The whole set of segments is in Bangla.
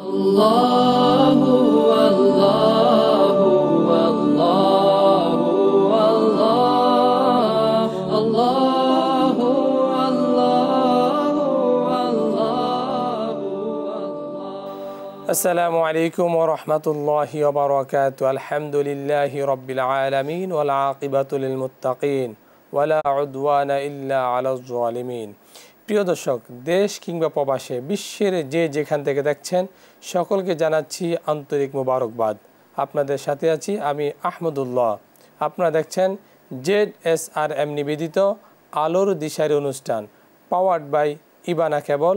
Allahu Allahu Allahu Allah Allahu Allahu Allahu Assalamu alaikum wa rahmatullahi wa barakatuh. Alhamdulillahi rabbil alamin wal aqibatu lil muttaqin wala udwana illa ala zalimin. প্রিয় দর্শক, দেশ কিংবা প্রবাসে বিশ্বের যে যেখান থেকে দেখছেন সকলকে জানাচ্ছি আন্তরিক মোবারকবাদ। আপনাদের সাথে আছি আমি আহমদুল্লাহ। আপনারা দেখছেন ZSRM নিবেদিত আলোর দিশারি অনুষ্ঠান, powered by Ibana cable,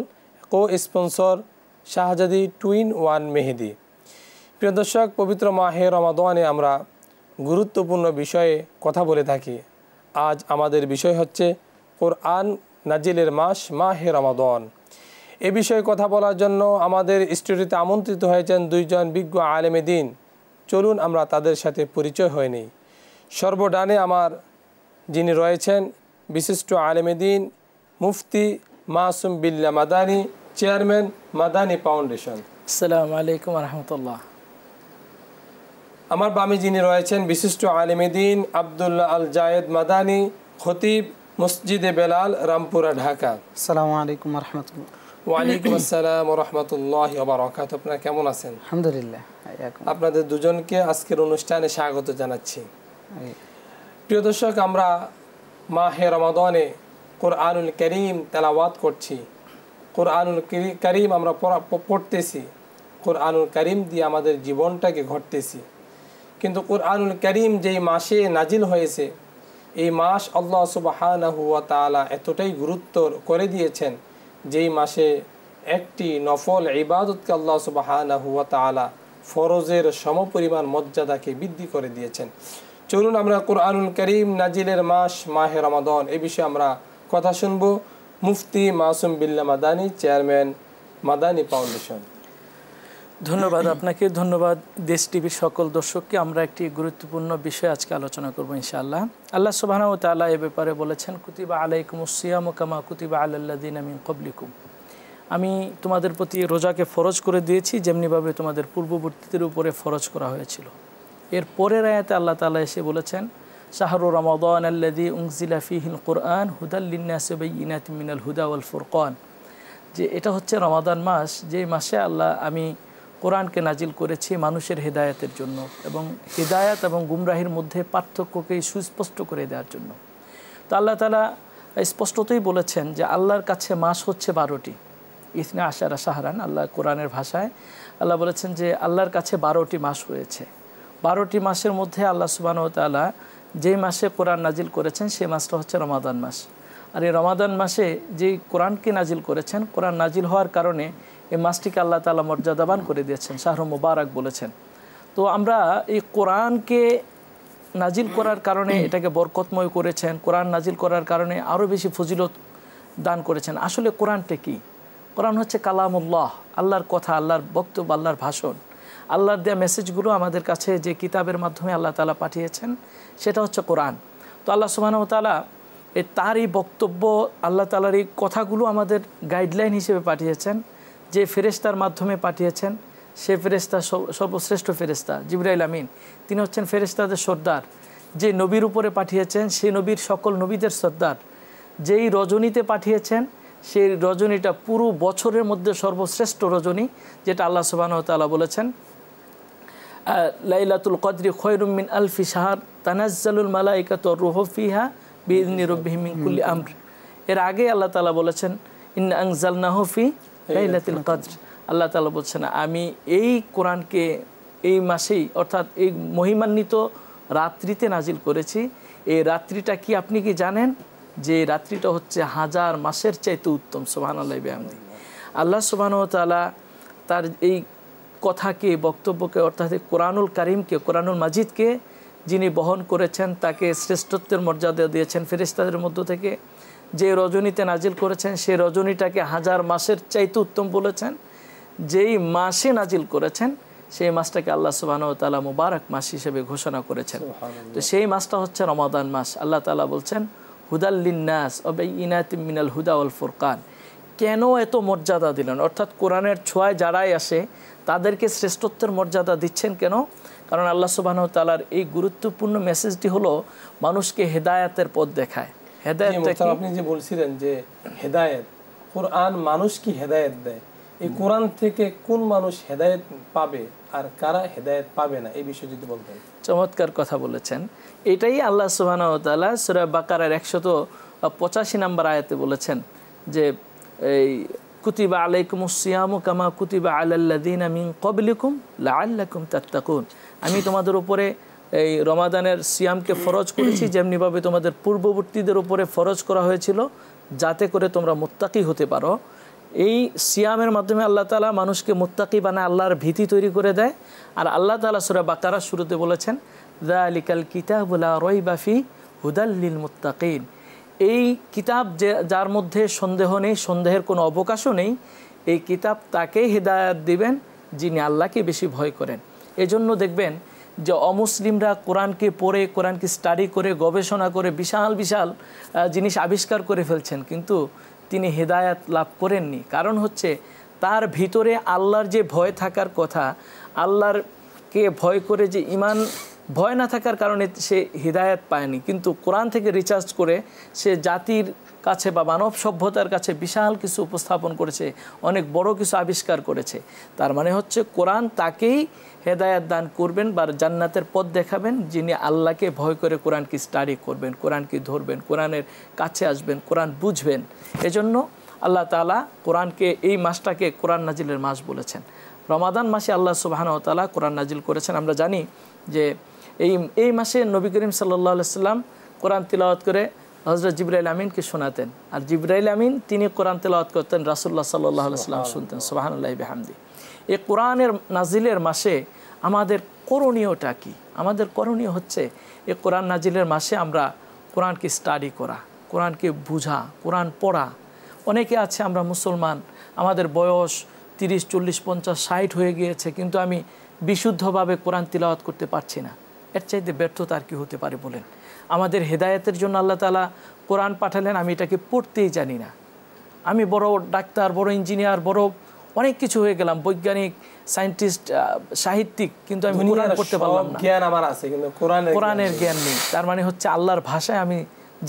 co sponsor Shahzadi twin one Mehedi. প্রিয় দর্শক, পবিত্র মাহে রমাদানে আমরা গুরুত্বপূর্ণ বিষয়ে কথা বলে থাকি। আজ আমাদের বিষয় হচ্ছে কোরআন নাজিলের মাস মাহে রমাদান। এ বিষয়ে কথা বলার জন্য আমাদের স্টুডিওতে আমন্ত্রিত হয়েছেন দুইজন বিজ্ঞ আলেমে দ্বীন। চলুন আমরা তাদের সাথে পরিচয় হয়ে নিই। সর্বডানে আমার যিনি রয়েছেন বিশিষ্ট আলেমে দ্বীন মুফতি মাসুম বিল্লাহ মাদানী, চেয়ারম্যান মাদানী ফাউন্ডেশন। আসসালামু আলাইকুম ওয়া রাহমাতুল্লাহ। আমার বামে যিনি রয়েছেন বিশিষ্ট আলেমে দ্বীন আব্দুল্লাহ আল জায়েদ মাদানী, খতিব মসজিদে বেলাল, রামপুরা, ঢাকা। আসসালামু আলাইকুম ওয়া রাহমাতুল্লাহ। ওয়ালাইকুম আসসালাম ওয়া রাহমাতুল্লাহি ওয়া বারাকাতুহু। আপনারা কেমন আছেন? আলহামদুলিল্লাহ। আপনাদের দুজনকে আজকের অনুষ্ঠানে স্বাগত জানাচ্ছি। প্রিয় দর্শক, আমরা মাহে রমাদানে কোরআনুল কারীম তেলাওয়াত করছি, কোরআনুল কারীম আমরা পড়তেছি, কোরআনুল কারীম দিয়ে আমাদের জীবনটাকে গড়তেছি। কিন্তু কোরআনুল কারীম যেই মাসে নাজিল হয়েছে, এই মাস আল্লাহ সুবহানাহু ওয়া তাআলা এতটাই গুরুত্ব করে দিয়েছেন, যেই মাসে একটি নফল ইবাদতকে আল্লাহ সুবহানাহু ওয়া তাআলা ফরজের সমপরিমাণ মর্যাদাকে বৃদ্ধি করে দিয়েছেন। চলুন আমরা কোরআনুল কারীম নাজিলের মাস মাহে রমাদান এই বিষয়ে আমরা কথা শুনবো। মুফতি মাসুম বিল্লাহ মাদানী, চেয়ারম্যান মাদানী ফাউন্ডেশন। ধন্যবাদ আপনাকে, ধন্যবাদ দেশ টিভির সকল দর্শককে। আমরা একটি গুরুত্বপূর্ণ বিষয় আজকে আলোচনা করব ইনশাআল্লাহ। আল্লাহ সুবহানাহু ওয়া তাআলা এ ব্যাপারে বলেছেন, কুতিবা আলাইকুমুস সিয়ামু কামা কুতিবা আলাল্লাযিনা মিন ক্বাবলিকুম। আমি তোমাদের প্রতি রোজাকে ফরজ করে দিয়েছি যেমনিভাবে তোমাদের পূর্ববর্তীদের উপরে ফরজ করা হয়েছিল। এর পরের আয়াতে আল্লাহ তাআলা এসে বলেছেন, শাহরু রমাদান আল্লাযী উনজিলা ফীহিল কুরআন হুদাল লিন-নাসি বাইয়িনাতিন মিনাল হুদা ওয়াল ফুরকান, যে এটা হচ্ছে রমাদান মাস, যে মাসে আল্লাহ আমি কোরআনকে নাজিল করেছি মানুষের হেদায়েতের জন্য এবং হেদায়েত এবং গুমরাহির মধ্যে পার্থক্যকে সুস্পষ্ট করে দেওয়ার জন্য। তো আল্লাহ তাআলা স্পষ্টতই বলেছেন যে আল্লাহর কাছে মাস হচ্ছে 12টি, ইসনা আশারা শাহরান। আল্লাহ কোরআনের ভাষায় আল্লাহ বলেছেন যে আল্লাহর কাছে 12টি মাস রয়েছে। 12টি মাসের মধ্যে আল্লাহ সুবহানাহু ওয়া তাআলা যেই মাসে কোরআন নাজিল করেছেন সেই মাসটা হচ্ছে রমাদান মাস। আর এই রমাদান মাসে যেই কোরআনকে নাজিল করেছেন, কোরআন নাজিল হওয়ার কারণে এই মাসটিকে আল্লাহ তাআলা মর্যাদাবান করে দিয়েছেন, শাহরু মুবারক বলেছেন। তো আমরা এই কোরআনকে নাজিল করার কারণে এটাকে বরকতময় করেছেন, কোরআন নাজিল করার কারণে আরও বেশি ফজিলত দান করেছেন। আসলে কোরআনটা কি? কোরআন হচ্ছে কালামুল্লাহ, আল্লাহর কথা, আল্লাহর বক্তব্য, আল্লাহর ভাষণ, আল্লাহর দেওয়া মেসেজগুলো আমাদের কাছে যে কিতাবের মাধ্যমে আল্লাহ তাআলা পাঠিয়েছেন সেটা হচ্ছে কোরআন। তো আল্লাহ সুবহানাহু ওয়া তাআলা তার এই বক্তব্য, আল্লাহ তাআলার এই কথাগুলো আমাদের গাইডলাইন হিসেবে পাঠিয়েছেন। যে ফেরেশতার মাধ্যমে পাঠিয়েছেন, সে ফেরেশতা সর্বশ্রেষ্ঠ ফেরেশতা জিবরাইল আমিন, তিনি হচ্ছেন ফেরেশতাদের সর্দার। যে নবীর উপরে পাঠিয়েছেন সেই নবীর সকল নবীদের সর্দার। যেই রজনীতে পাঠিয়েছেন সেই রজনীটা পুরো বছরের মধ্যে সর্বশ্রেষ্ঠ রজনী, যেটা আল্লাহ সুবহানাহু ওয়া তাআলা বলেছেন, লাইলাতুল কদরি খায়রুম মিন আলফি শাহর তানাজ্জালুল মালাইকাতু ওয়ার রূহু ফিহা বিইذনি রাব্বিহিম মিন কুল্লি আমর। এর আগে আল্লাহ তাআলা বলেছেন, ইন্না আনজালনাহু ফি লাইলাতুল কদর। আল্লাহ তাআলা বলছেন, আমি এই কোরআনকে এই মাসেই অর্থাৎ এই মহিমান্বিত রাত্রিতে নাজিল করেছি। এই রাত্রিটা কি আপনি কি জানেন? যে রাত্রিটা হচ্ছে 1000 মাসের চাইতে উত্তম। সুবহানাল্লাহি ওয়া বিহামদিহি। আল্লাহ সুবহানাহু ওয়া তাআলা তার এই কথাকে, বক্তব্যকে, অর্থাৎ কোরআনুল কারীমকে, কোরআনুল মাজিদকে যিনি বহন করেছেন তাকে শ্রেষ্ঠত্বের মর্যাদা দিয়েছেন ফেরেশতাদের মধ্য থেকে। যে রজনীতে নাজিল করেছেন সেই রজনীটাকে 1000 মাসের চাইতে উত্তম বলেছেন। যেই মাসে নাজিল করেছেন সেই মাসটাকে আল্লাহ সুবহানাহু ওয়া তাআলা মুবারক মাস হিসেবে ঘোষণা করেছেন। তো সেই মাসটা হচ্ছে রমাদান মাস। আল্লাহ তাআলা বলছেন, হুদাল লিন-নাস ওয়া বাইয়িনাতিন মিনাল হুদা ওয়াল ফুরকান। কেন এত মর্যাদা দিলেন, অর্থাৎ কোরআনের ছোঁয়ায় যারাই আসে তাদেরকে শ্রেষ্ঠত্বের মর্যাদা দিচ্ছেন কেন? কারণ আল্লাহ সুবহানাহু ওয়া তাআলার এই গুরুত্বপূর্ণ মেসেজটি হলো মানুষকে হেদায়েতের পথ দেখায়। হেদায়েতটা আপনি যে বলছিলেন যে হেদায়েত, কোরআন মানুষ কি হেদায়েত দেয়, এই কোরআন থেকে কোন মানুষ হেদায়েত পাবে আর কারা হেদায়েত পাবে না, এই বিষয়ে যদি বলতেন। চমৎকার কথা বলেছেন। এটাই আল্লাহ সুবহানাহু ওয়া তাআলা সূরা বাকারার 185 নম্বর আয়াতে বলেছেন যে এই কুতিবা আলাইকুমুস সিয়ামু কামা কুতিবা আলাল্লাযিনা মিন ক্বাবলিকুম লাআল্লাকুম তাত্তাকুন। আমি তোমাদের উপরে এই রমাদানের সিয়ামকে ফরজ করেছি যেমনিভাবে তোমাদের পূর্ববর্তীদের উপরে ফরজ করা হয়েছিল, যাতে করে তোমরা মুত্তাকি হতে পারো। এই সিয়ামের মাধ্যমে আল্লাহ তাআলা মানুষকে মুত্তাকি বানায়, আল্লাহর ভীতি তৈরি করে দেয়। আর আল্লাহ তাআলা সূরা বাকারার শুরুতে বলেছেন যালিকাল কিতাবু লা রাইবা ফি হুদাল লিল মুত্তাকিন। এই কিতাব যার মধ্যে সন্দেহ নেই, সন্দেহের কোনো অবকাশও নেই, এই কিতাব তাকেই হেদায়েত দিবেন যিনি আল্লাহকে বেশি ভয় করেন। এজন্য দেখবেন যে অমুসলিমরা কোরআনকে পড়ে, কোরআনকে স্টাডি করে, গবেষণা করে বিশাল বিশাল জিনিস আবিষ্কার করে ফেলছেন, কিন্তু তিনি হেদায়েত লাভ করেননি। কারণ হচ্ছে তার ভিতরে আল্লাহর যে ভয় থাকার কথা, আল্লাহরকে ভয় করে যে ঈমান, ভয় না থাকার কারণে সে হিদায়াত পায়নি। কিন্তু কোরআন থেকে রিচার্জ করে সে জাতির কাছে বা মানব সভ্যতার কাছে বিশাল কিছু উপস্থাপন করেছে, অনেক বড় কিছু আবিষ্কার করেছে। তার মানে হচ্ছে কোরআন তাকেই হেদায়াত দান করবেন বা জান্নাতের পথ দেখাবেন যিনি আল্লাহকে ভয় করে কোরআনকে স্টাডি করবেন, কোরআনকে ধরবেন, কোরআনের কাছে আসবেন, কোরআন বুঝবেন। এজন্য আল্লাহ তাআলা কোরআনকে, এই মাসটাকে কোরআন নাজিলের মাস বলেছেন। রমাদান মাসে আল্লাহ সুবহানাহু ওয়া তাআলা কোরআন নাজিল করেছেন। আমরা জানি যে এই মাসে নবী করিম সাল্লাল্লাহু আলাইহি সাল্লাম কোরআন তিলাওয়াত করে হযরত জিবরাইল আমিনকে শোনাতেন, আর জিবরাইল আমিন তিনি কোরআন তিলাওয়াত করতেন, রাসূলুল্লাহ সাল্লাল্লাহু আলাইহি সাল্লাম শুনতেন। সুবহানাল্লাহি বিহামদি। এই কোরআনের নাজিলের মাসে আমাদের করণীয়টা কি? আমাদের করণীয় হচ্ছে এই কোরআন নাজিলের মাসে আমরা কোরআনকে স্টাডি করা, কোরআনকে বুঝা, কোরআন পড়া। অনেকে আছে আমরা মুসলমান, আমাদের বয়স 30, 40, 50, 60 হয়ে গিয়েছে, কিন্তু আমি বিশুদ্ধভাবে কোরআন তিলাওয়াত করতে পারছি না। এর চাইতে ব্যর্থতা আর কি হতে পারে বলেন? আমাদের হেদায়েতের জন্য আল্লাহ তাআলা কোরআন পাঠালেন, আমি এটাকে পড়তেই জানি না। আমি বড় ডাক্তার, বড় ইঞ্জিনিয়ার, বড় অনেক কিছু হয়ে গেলাম, বৈজ্ঞানিক, সায়েন্টিস্ট, সাহিত্যিক, কিন্তু আমি কোরআন পড়তে পারলাম না। জ্ঞান আমার আছে কিন্তু কোরআনের জ্ঞান নেই। তার মানে হচ্ছে আল্লাহর ভাষায় আমি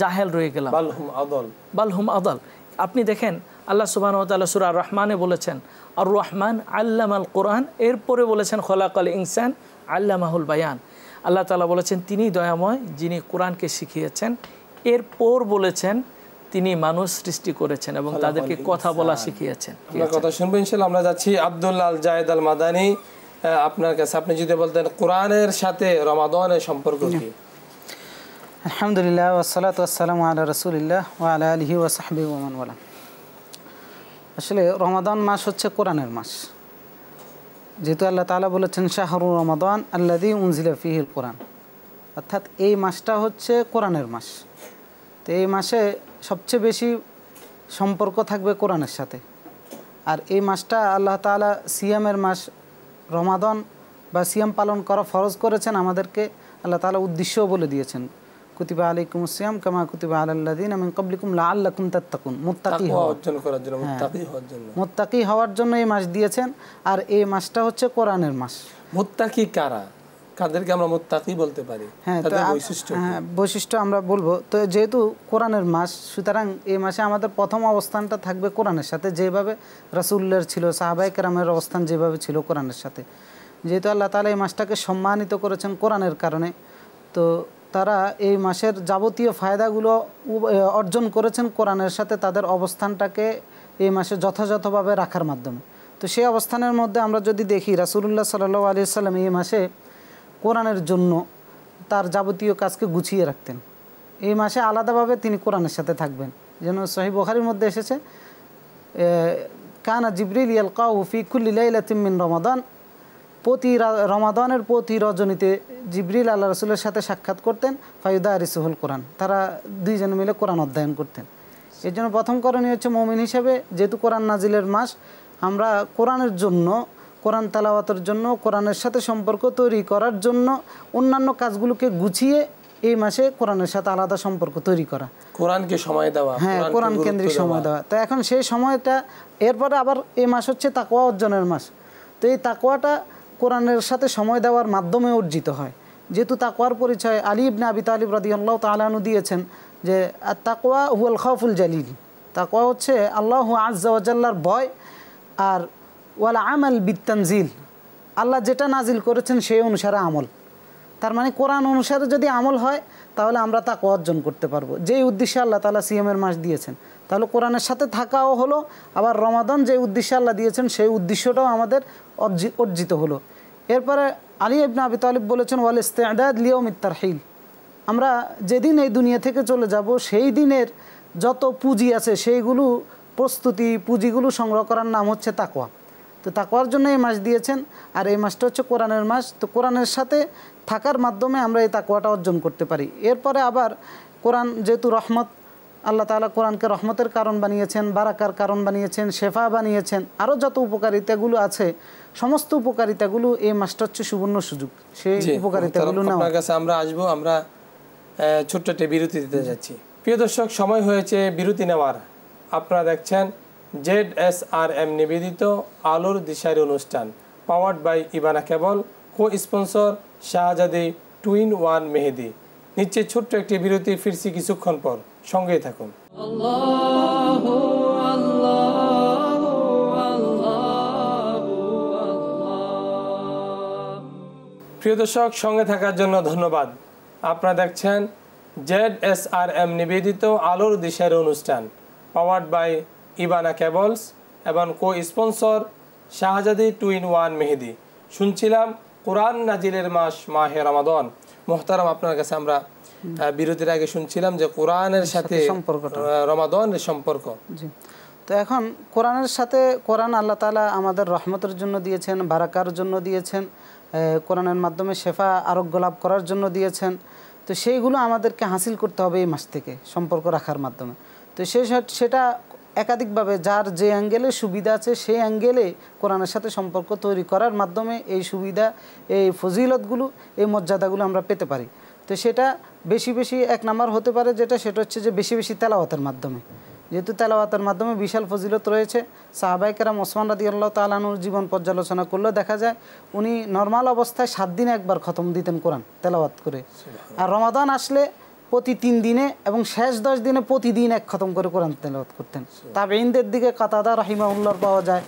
জাহেল রয়ে গেলাম। বালহুম আদাল। আপনি দেখেন আল্লাহ সুবহানাহু ওয়া তাআলা সূরা আর-রহমানে বলেছেন আর রহমান আল্লামাল কোরআন, এরপরে বলেছেন খলাকাল ইনসান আল্লামাহুল বায়ান। আল্লাহ তাআলা বলেছেন তিনি দয়াময় যিনি কোরআনকে শিখিয়েছেন, এরপর বলেছেন তিনি মানুষ সৃষ্টি করেছেন এবং তাদেরকে কথা বলা শিখিয়েছেন। আমরা কথা শুনবো ইনশাআল্লাহ। আমরা যাচ্ছি আব্দুল্লাহ আল জায়েদ আল মাদানী, আপনার কাছে। আপনি যদি বলতেন কোরআনের সাথে রমাদানের সম্পর্ক কি? আলহামদুলিল্লাহ ওয়াসসালাতু ওয়াসসালামু আলা রাসূলিল্লাহ ওয়া আলা আলিহি ওয়া সাহবিহি ওয়া মান ওয়ালা। আসলে রমাদান মাস হচ্ছে কোরআনের মাস, যেহেতু আল্লাহ তাআলা বলেছেন শাহরু রমাদান আল্লাযী উনজিলা ফীহিল কোরআন, অর্থাৎ এই মাসটা হচ্ছে কোরআনের মাস। তো এই মাসে সবচেয়ে বেশি সম্পর্ক থাকবে কোরআনের সাথে। আর এই মাসটা আল্লাহ তাআলা সিয়ামের মাস, রমাদান বা সিয়াম পালন করা ফরজ করেছেন আমাদেরকে। আল্লাহ তাআলা উদ্দেশ্যও বলে দিয়েছেন কুতিবা আলাইকুমুস সিয়াম কামা কুতিবা আলাল্লাযিনা মিন ক্বাবলিকুম লাআল্লাকুম তাত্তাকুন, মুত্তাকি হওয়ার জন্য এই মাস দিয়েছেন। আর এই মাসটা হচ্ছে কোরআনের মাস। মুত্তাকি কারা, কাদেরকে আমরা মুত্তাকি বলতে পারি? হ্যাঁ, বৈশিষ্ট্য আমরা বলবো। তো যেহেতু কোরআনের মাস, সুতরাং এই মাসে আমাদের প্রথম অবস্থানটা থাকবে কোরআনের সাথে, যেভাবে রাসূলের ছিল, সাহাবায়ে কেরামের অবস্থান যেভাবে ছিল কোরআনের সাথে। যেহেতু আল্লাহ তাআলা এই মাসটাকে সম্মানিত করেছেন কোরআনের কারণে, তো তারা এই মাসের যাবতীয় ফায়দাগুলো অর্জন করেছেন কোরআনের সাথে তাদের অবস্থানটাকে এই মাসে যথাযথভাবে রাখার মাধ্যমে। তো সেই অবস্থানের মধ্যে আমরা যদি দেখি রাসূলুল্লাহ সাল্লাল্লাহু আলাইহি ওয়াসাল্লাম এই মাসে কোরআনের জন্য তার যাবতীয় কাজকে গুছিয়ে রাখতেন। এই মাসে আলাদাভাবে তিনি কোরআনের সাথে থাকবেন। যেন সহিহ বুখারীর মধ্যে এসেছে কানা জিবরিল ইয়ালকাহু ফি কুল্লি লাইলাতিন মিন রমাদান, প্রতি রমাদানের প্রতি রজনীতে জিবরিল আল্লাহ রাসূলের সাথে সাক্ষাৎ করতেন। ফায়ুদারিসুহুল কোরআন, তারা দুইজনে মিলে কোরআন অধ্যয়ন করতেন। এর জন্য প্রথম করণীয় হচ্ছে মুমিন হিসেবে, যেহেতু কোরআন নাজিলের মাস, আমরা কোরআনের জন্য, কোরআন তেলাওয়াতের জন্য, কোরআনের সাথে সম্পর্ক তৈরি করার জন্য অন্যান্য কাজগুলোকে গুছিয়ে এই মাসে কোরআনের সাথে আলাদা সম্পর্ক তৈরি করা, কোরআনকে সময় দেওয়া, হ্যাঁ কোরআন কেন্দ্রিক সময় দেওয়া। তো এখন সেই সময়টা, এরপরে আবার এই মাস হচ্ছে তাকওয়া অর্জনের মাস। তো এই তাকওয়াটা কোরআনের সাথে সময় দেওয়ার মাধ্যমে অর্জিত হয়। যেহেতু তাকওয়ার পরিচয় আলী ইবনে আবি তালিব রাদিয়াল্লাহু তাআলা আনহু দিয়েছেন যে তাকওয়া হুয়াল খাউফুল জালিল, তাকওয়া হচ্ছে আল্লাহু আজ্জা ওয়া জাল্লার ভয়, আর ওয়াল আমাল বিত্তানজিল, আল্লাহ যেটা নাজিল করেছেন সেই অনুসারে আমল। তার মানে কোরআন অনুসারে যদি আমল হয় তাহলে আমরা তাকওয়া অর্জন করতে পারবো, যেই উদ্দেশ্যে আল্লাহ তাআলা সিয়ামের মাস দিয়েছেন। তাহলে কোরআনের সাথে থাকাও হলো, আবার রমাদান যে উদ্দেশ্যে আল্লাহ দিয়েছেন সেই উদ্দেশ্যটাও আমাদের অর্জিত হলো। এরপরে আলী ইবনে আবি তালিব বলেছেন ওয়াল ইস্তিআদাদ লিয়াউমিত তারহিল, আমরা যেদিন এই দুনিয়া থেকে চলে যাব সেই দিনের যত পুঁজি আছে সেইগুলো প্রস্তুতি পুঁজিগুলো সংগ্রহ করার নাম হচ্ছে তাকওয়া। তো তাকওয়ার জন্য এই মাস দিয়েছেন, আর এই মাসটা হচ্ছে কোরআনের মাস। তো কোরআনের সাথে থাকার মাধ্যমে আমরা এই তাকওয়াটা অর্জন করতে পারি। এরপরে আবার কোরআন যেহেতু রহমত, আল্লাহ তাআলা কোরআনকে রহমতের কারণ বানিয়েছেন, বারাকার কারণ বানিয়েছেন, শেফা বানিয়েছেন, আরও যত উপকারিতাগুলো আছে সমস্ত উপকারিতাগুলো এই মাসটা হচ্ছে সুবর্ণ সুযোগ সেই উপকারিতাগুলো নাও। আপনার কাছে আমরা আসবো, আমরা ছোট্ট একটা বিরতি দিতে যাচ্ছি। প্রিয় দর্শক, সময় হয়েছে বিরতি নেওয়ার। আপনারা দেখছেন ZSRM নিবেদিত আলোর দিশারি অনুষ্ঠান, powered by Ibana cable, co sponsor Shahzadi twin one Mehedi. নিচ্ছে ছোট্ট একটি বিরতি, ফিরছি কিছুক্ষণ পর, সঙ্গেই থাকুন। প্রিয় দর্শক, সঙ্গে থাকার জন্য ধন্যবাদ। আপনারা দেখছেন ZSRM নিবেদিত আলোর দিশারি অনুষ্ঠান, পাওয়ার্ড বাই ইবানা কেবলস এবং কো স্পন্সর শাহজাদি টুইন ওয়ান মেহেদি। শুনছিলাম কোরআন নাজিলের মাস মাহে রমাদান। মোহতারাম, আপনার কাছে আমরা বিরতির আগে শুনছিলাম যে কোরআনের সাথে রমাদানের সম্পর্ক। জি, তো এখন কোরআনের সাথে, কোরআন আল্লাহ তাআলা আমাদের রহমতের জন্য দিয়েছেন, বারাকার জন্য দিয়েছেন, কোরআনের মাধ্যমে শেফা আরোগ্য লাভ করার জন্য দিয়েছেন। তো সেইগুলো আমাদেরকে হাসিল করতে হবে এই মাস থেকে সম্পর্ক রাখার মাধ্যমে। তো সেটা একাধিকভাবে যার যে অ্যাঙ্গেলে সুবিধা আছে সেই অ্যাঙ্গেলে কোরআনের সাথে সম্পর্ক তৈরি করার মাধ্যমে এই সুবিধা, এই ফজিলতগুলো, এই মর্যাদাগুলো আমরা পেতে পারি। তো সেটা বেশি বেশি এক নাম্বার হতে পারে, সেটা হচ্ছে যে বেশি বেশি তেলাওয়াতের মাধ্যমে। যেহেতু তেলাওয়াতের মাধ্যমে বিশাল ফজিলত রয়েছে। সাহাবায়ে কেরাম ওসমান রাদিয়াল্লাহু তাআলা আনহুর জীবন পর্যালোচনা করলেও দেখা যায় উনি নর্মাল অবস্থায় 7 দিনে একবার খতম দিতেন কোরআন তেলাওয়াত করে। আর রমাদান আসলে প্রতি 3 দিনে এবং শেষ 10 দিনে প্রতিদিন এক খতম করে কোরআন তেলাওয়াত করতেন। তাবেঈনদের দিকে কাতাদা রাহিমাহুল্লাহ পাওয়া যায়।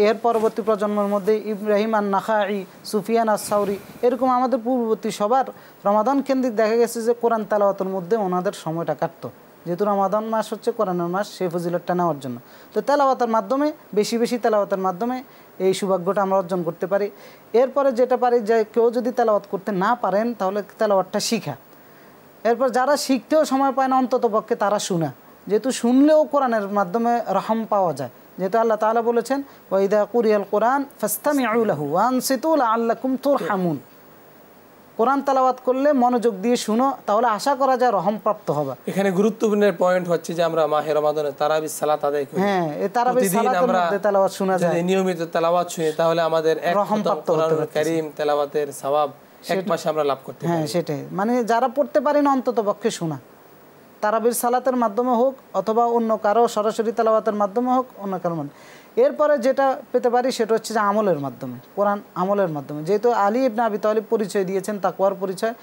এর পরবর্তী প্রজন্মের মধ্যে ইব্রাহিম আন-নাখাঈ, সুফিয়ান আস-সাউরি, এরকম আমাদের পূর্ববর্তী সবার রমাদান কেন্দ্রিক দেখা গেছে যে কোরআন তেলাওয়াতের মধ্যে ওনাদের সময়টা কাটতো। যেহেতু রমাদান মাস হচ্ছে কোরআনের মাস, সেই ফজিলতটা নেওয়ার জন্য। তো তেলাওয়াতের মাধ্যমে, বেশি বেশি তেলাওয়াতের মাধ্যমে এই সৌভাগ্যটা আমরা অর্জন করতে পারি। এরপরে যেটা পারি, যে কেউ যদি তেলাওয়াত করতে না পারেন তাহলে তেলাওয়াতটা শিখা। এরপর যারা শিখতেও সময় পায় না অন্তত পক্ষে তারা শোনা, যেহেতু শুনলেও কোরআনের মাধ্যমে রহম পাওয়া যায়। যেহেতু আল্লাহ তাআলা বলেছেন ওয়াইদা কুরিয়াল কোরআন ফাসতামিউ লাহু ওয়া আনসিতু লাআল্লাকুম তুরহামুন, কোরআন তেলাওয়াত করলে মনোযোগ দিয়ে শুনো, তাহলে আশা করা যায় রহম প্রাপ্ত হবে। এখানে গুরুত্বপূর্ণ পয়েন্ট হচ্ছে যে আমরা মাহে রমাদানে তারাবির সালাত আদায় করি। হ্যাঁ, এই তারাবির সালাতের মধ্যে তেলাওয়াত শোনা যায়। যদি নিয়মিত তেলাওয়াত শুনি তাহলে আমাদের রহম প্রাপ্ত হতে পারে। কারীম তেলাওয়াতের সওয়াব এক মাসে আমরা লাভ করতে পারি। হ্যাঁ, সেটাই, মানে যারা পড়তে পারেন অন্তত পক্ষে শোনা, তারাবির সালাতের মাধ্যমে হোক অথবা অন্য কারো সরাসরি তেলাওয়াতের মাধ্যমে হোক, অন্য কারো মাধ্যমে। এরপরে যেটা পেতে পারি সেটা হচ্ছে যে আমলের মাধ্যমে, কোরআন আমলের মাধ্যমে। যেহেতু আলী ইবনে আবি তালিব পরিচয় দিয়েছেন তাকওয়ার পরিচয়,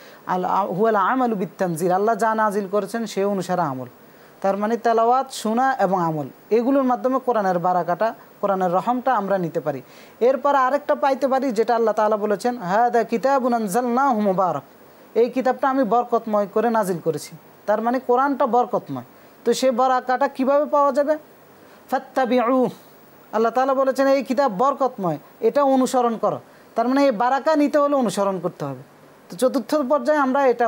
হুয়াল আমালু বিত্তানজিল, আল্লাহ যা নাজিল করেছেন সেই অনুসারে আমল। তার মানে তেলাওয়াত, শোনা এবং আমল, এগুলোর মাধ্যমে কোরআনের বারাকাটা, কোরআনের রহমটা আমরা নিতে পারি। এরপর আরেকটা পাইতে পারি যেটা আল্লাহ তাআলা বলেছেন হাদা কিতাবুন আনজালনাহু মুবারাক, এই কিতাবটা আমি বরকতময় করে নাজিল করেছি। তার মানে কোরআনটা বরকতময়। তো সেই বারাকাটা কিভাবে পাওয়া যাবে? ফাত্তাবিউ, আল্লাহ তাআলা বলেছেন এই কিতাব বরকতময়, এটা অনুসরণ করো। তার মানে এই বারাকা নিতে হলে অনুসরণ করতে হবে। তো চতুর্থ পর্যায়ে আমরা এটা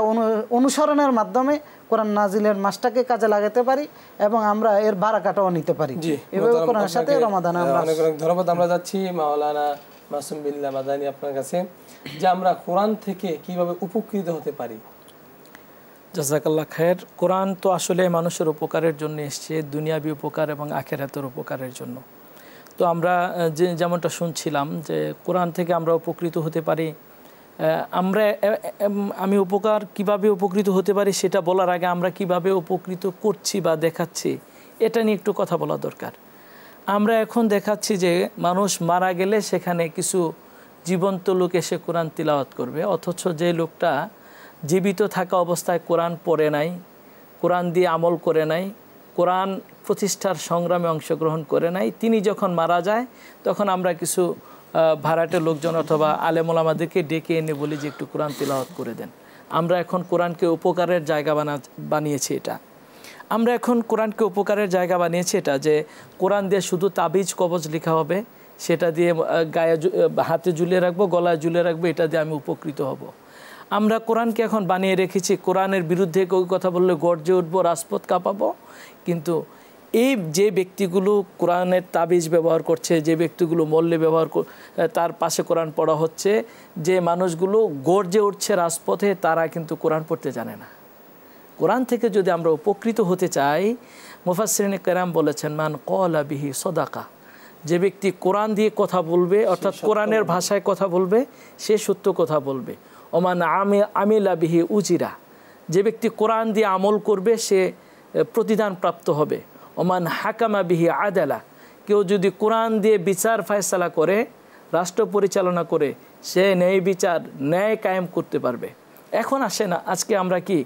অনুসরণের মাধ্যমে কোরআন নাজিলের মাসটাকে কাজে লাগাতে পারি এবং আমরা এর বারাকাটাও নিতে পারি। এভাবে কোরআনের সাথে রমাদানে আমরা অনেক অনেক ধন্যবাদ। আমরা যাচ্ছি মাওলানা মাসুম বিল্লাহ মাদানী আপনার কাছে, যে আমরা কোরআন থেকে কিভাবে উপকৃত হতে পারি। জাযাকাল্লাহ খায়ের। কোরআন তো আসলে মানুষের উপকারের জন্য এসেছে, দুনিয়াবি উপকার এবং আখিরাতের উপকারের জন্য। তো আমরা যেমনটা শুনছিলাম যে কোরআন থেকে আমরা উপকৃত হতে পারি আমি কিভাবে উপকৃত হতে পারি সেটা বলার আগে আমরা কিভাবে উপকৃত করছি বা দেখাচ্ছি এটা নিয়ে একটু কথা বলা দরকার। আমরা এখন দেখাচ্ছি যে মানুষ মারা গেলে সেখানে কিছু জীবন্ত লোক এসে কোরআন তিলাওয়াত করবে, অথচ যে লোকটা জীবিত থাকা অবস্থায় কোরআন পড়ে নাই, কোরআন দিয়ে আমল করে নাই, কোরআন প্রতিষ্ঠার সংগ্রামে অংশগ্রহণ করে নাই, তিনি যখন মারা যায় তখন আমরা কিছু ভাড়াটে লোকজন অথবা আলেম ওলামাদেরকে ডেকে এনে বলি যে একটু কোরআন তিলাওয়াত করে দেন। আমরা এখন কোরআনকে উপকারের জায়গা বানিয়েছি এটা যে কোরআন দিয়ে শুধু তাবিজ কবজ লেখা হবে, সেটা দিয়ে গায়ে হাতে ঝুলিয়ে রাখবো, গলায় ঝুলিয়ে রাখবো, এটা দিয়ে আমি উপকৃত হব। আমরা কোরআনকে এখন বানিয়ে রেখেছি কোরআনের বিরুদ্ধে কেউ কথা বললে গর্জে উঠবো, রাজপথ কাঁপাবো। কিন্তু এই যে ব্যক্তিগুলো কোরআনের তাবিজ ব্যবহার করছে, যে ব্যক্তিগুলো মল্লে তার পাশে কোরআন পড়া হচ্ছে, যে মানুষগুলো গর্জে উঠছে রাজপথে, তারা কিন্তু কোরআন পড়তে জানে না। কোরআন থেকে যদি আমরা উপকৃত হতে চাই, মুফাসসিরিনে কেরাম বলেছেন মান ক্বালা বিহি সাদাকা, যে ব্যক্তি কোরআন দিয়ে কথা বলবে অর্থাৎ কোরআনের ভাষায় কথা বলবে সে সত্য কথা বলবে। ওমান আমিলা বিহি উজিরা, যে ব্যক্তি কোরআন দিয়ে আমল করবে সে প্রতিদান প্রাপ্ত হবে। ওমান হাকামা বিহি আদালা, কেউ যদি কোরআন দিয়ে বিচার ফয়সালা করে, রাষ্ট্র পরিচালনা করে, সে ন্যায় বিচার ন্যায় কায়েম করতে পারবে। এখন আসে না আজকে আমরা কি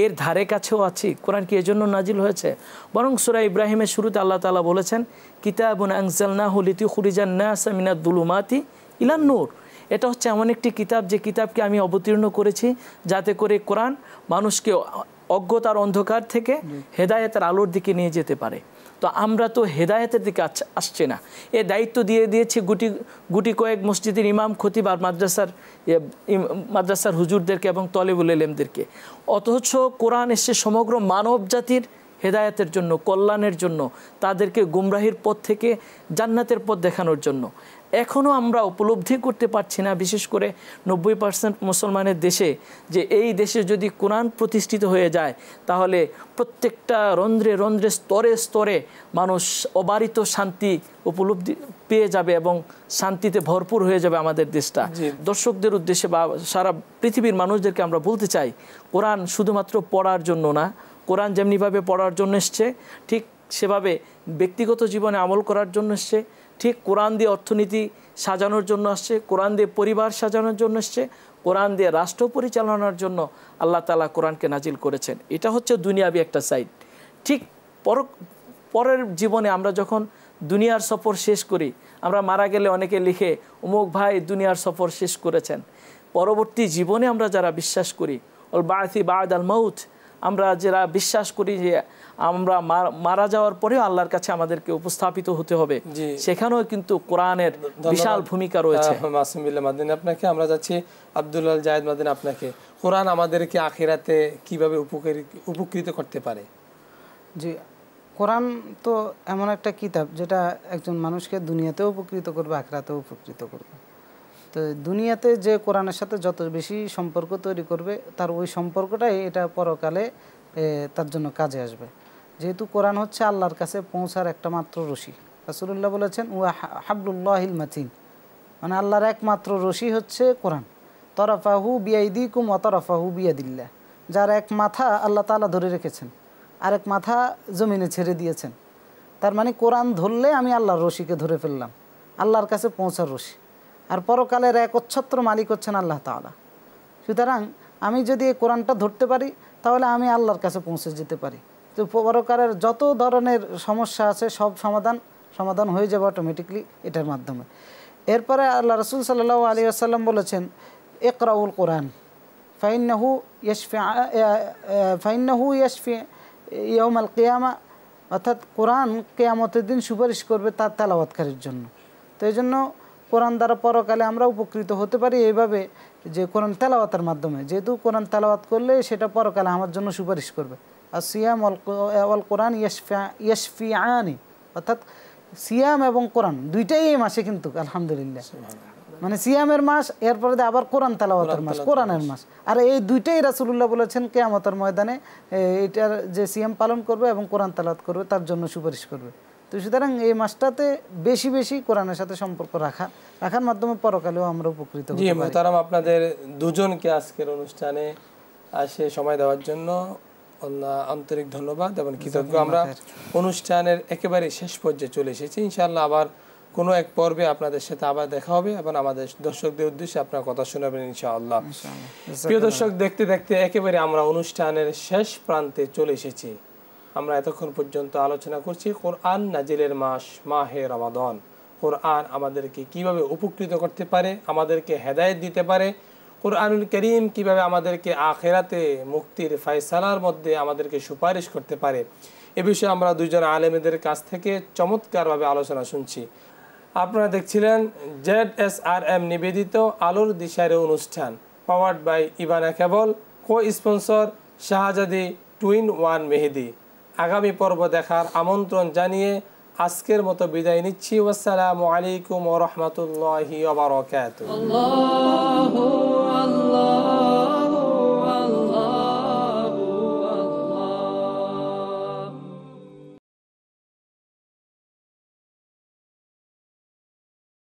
এর ধারে কাছেও আছি? কোরআন কি এজন্য নাজিল হয়েছে? বরং সূরা ইব্রাহিমের শুরুতে আল্লাহ তাআলা বলেছেন কিতাবুন আনজালনাহু লিতুখরিজান নাসা মিনাদ দুলুমাতি ইলান নূর। এটা হচ্ছে এমন একটি কিতাব যে কিতাবকে আমি অবতীর্ণ করেছি যাতে করে কোরআন মানুষকে অজ্ঞতার অন্ধকার থেকে হেদায়েতের আলোর দিকে নিয়ে যেতে পারে। তো আমরা তো হেদায়েতের দিকে আসছে না। এ দায়িত্ব দিয়ে দিয়েছি গুটি কয়েক মসজিদের ইমাম, খতিব আর মাদ্রাসার হুজুরদেরকে এবং তলেবুল ইলমদেরকে। অথচ কোরআন এসে সমগ্র মানব জাতির হেদায়েতের জন্য, কল্যাণের জন্য, তাদেরকে গুমরাহির পথ থেকে জান্নাতের পথ দেখানোর জন্য। এখনও আমরা উপলব্ধি করতে পারছি না, বিশেষ করে 90% মুসলমানের দেশে, যে এই দেশে যদি কোরআন প্রতিষ্ঠিত হয়ে যায় তাহলে প্রত্যেকটা রন্ধ্রে রন্ধ্রে স্তরে স্তরে মানুষ অবারিত শান্তি উপলব্ধি পেয়ে যাবে এবং শান্তিতে ভরপুর হয়ে যাবে আমাদের দেশটা। দর্শকদের উদ্দেশ্যে বা সারা পৃথিবীর মানুষদেরকে আমরা বলতে চাই, কোরআন শুধুমাত্র পড়ার জন্য না, কোরআন যেমনিভাবে পড়ার জন্য এসছে ঠিক সেভাবে ব্যক্তিগত জীবনে আমল করার জন্য এসছে, ঠিক কোরআন দিয়ে অর্থনীতি সাজানোর জন্য আসছে, কোরআন দিয়ে পরিবার সাজানোর জন্য এসছে, কোরআন দিয়ে রাষ্ট্র পরিচালনার জন্য আল্লাহ তাআলা কোরআনকে নাজিল করেছেন। এটা হচ্ছে দুনিয়াবি একটা সাইড। ঠিক পরের জীবনে আমরা যখন দুনিয়ার সফর শেষ করি, আমরা মারা গেলে অনেকে লিখে অমুক ভাই দুনিয়ার সফর শেষ করেছেন। পরবর্তী জীবনে আমরা যারা বিশ্বাস করি অল বা'সি বা'দাল মাউত, আমরা যারা বিশ্বাস করি যে আমরা মারা যাওয়ার পরেও আল্লাহর কাছে আমাদেরকে উপস্থাপিত হতে হবে, সেখানেও কিন্তু কোরআনের বিশাল ভূমিকা রয়েছে। মাসুম বিল্লাহ মাদানী আপনাকে, আমরা যাচ্ছি আব্দুল্লাহ জায়েদ মাদানী আপনাকে। কোরআন আমাদেরকে আখিরাতে কিভাবে উপকৃত করতে পারে? জি, কোরআন তো এমন একটা কিতাব যেটা একজন মানুষকে দুনিয়াতেও উপকৃত করবে, আখিরাতেও উপকৃত করবে। তো দুনিয়াতে যে কোরআনের সাথে যত বেশি সম্পর্ক তৈরি করবে তার ওই সম্পর্কটাই এটা পরকালে তার জন্য কাজে আসবে। যেহেতু কোরআন হচ্ছে আল্লাহর কাছে পৌঁছার একটা মাত্র রশি। রাসূলুল্লাহ বলেছেন ওয়া হাবলুল্লাহিল মাতিন, মানে আল্লাহর একমাত্র রশি হচ্ছে কোরআন। তরাফাহু বিয়াইদিকুম ওয়া তরাফাহু বিয়াদিল্লাহ, যার এক মাথা আল্লাহ তাআলা ধরে রেখেছেন, আরেক মাথা জমিনে ছেড়ে দিয়েছেন। তার মানে কোরআন ধরলে আমি আল্লাহর রশিকে ধরে ফেললাম, আল্লাহর কাছে পৌঁছার রশি। আর পরকালের একচ্ছত্র মালিক হচ্ছেন আল্লাহ তাআলা। সুতরাং আমি যদি এই কোরআনটা ধরতে পারি তাহলে আমি আল্লাহর কাছে পৌঁছে যেতে পারি। তো পরকালের যত ধরনের সমস্যা আছে সব সমাধান হয়ে যাবে অটোমেটিকলি এটার মাধ্যমে। এরপরে আল্লাহ রাসূল সাল্লাল্লাহু আলাইহি ওয়াসাল্লাম বলেছেন ইকরাউল কোরআন ফাইন্নাহু ইয়াশফি ইয়াউমাল কিয়ামা, অর্থাৎ কোরআন কিয়ামতের দিন সুপারিশ করবে তার তেলাওয়াতকারীর জন্য। তো এই জন্য কোরআন দ্বারা পরকালে আমরা উপকৃত হতে পারি এইভাবে যে কোরআন তেলাওয়াতের মাধ্যমে, যেহেতু কোরআন তেলাওয়াত করলে সেটা পরকালে আমার জন্য সুপারিশ করবে। আর সিয়াম ওয়াল কোরআন ইয়াশফিআনি, অর্থাৎ সিয়াম এবং কোরআন দুইটাই এই মাসে কিন্তু আলহামদুলিল্লাহ, মানে সিয়ামের মাস, এরপরে আবার কোরআন তেলাওয়াতের মাস, কোরআনের মাস। আর এই দুইটাই রাসূলুল্লাহ বলেছেন কিয়ামতের ময়দানে এটার যে সিয়াম পালন করবে এবং কোরআন তেলাওয়াত করবে তার জন্য সুপারিশ করবে। তো সুতরাং এই মাসটাতে বেশি বেশি কোরআনের সাথে সম্পর্ক রাখার মাধ্যমে পরকালেও আমরা উপকৃত হতে জি পারি। মোহতারাম, আপনাদের দুজনকে আজকের অনুষ্ঠানে আসে সময় দেওয়ার জন্য আন্তরিক ধন্যবাদ এবং কৃতজ্ঞ। আমরা অনুষ্ঠানের একেবারে শেষ পর্যায়ে চলে এসেছি। ইনশাআল্লাহ আবার কোনো এক পর্বে আপনাদের সাথে আবার দেখা হবে এবং আমাদের দর্শকদের উদ্দেশ্যে আপনার কথা শোনাবেন ইনশাআল্লাহ। প্রিয় দর্শক, দেখতে দেখতে একেবারে আমরা অনুষ্ঠানের শেষ প্রান্তে চলে এসেছি। আমরা এতক্ষণ পর্যন্ত আলোচনা করছি কোরআন নাজিলের মাস মাহে রমাদান। কোরআন আমাদেরকে কিভাবে উপকৃত করতে পারে, আমাদেরকে হেদায়েত দিতে পারে, কোরআনুল কারীম কিভাবে আমাদেরকে আখিরাতে মুক্তির ফয়সালার মধ্যে আমাদেরকে সুপারিশ করতে পারে, এ বিষয়ে আমরা দুইজন আলেমদের কাছ থেকে চমৎকারভাবে আলোচনা শুনছি। আপনারা দেখছিলেন ZSRM নিবেদিত আলোর দিশারে অনুষ্ঠান, powered by Ivana cable, co sponsor Shahzadi twin one Mehedi. আগামী পর্ব দেখার আমন্ত্রণ জানিয়ে আজকের মতো বিদায় নিচ্ছি। আসসালামু আলাইকুম ওয়া রাহমাতুল্লাহি ওয়া বারাকাতুহু।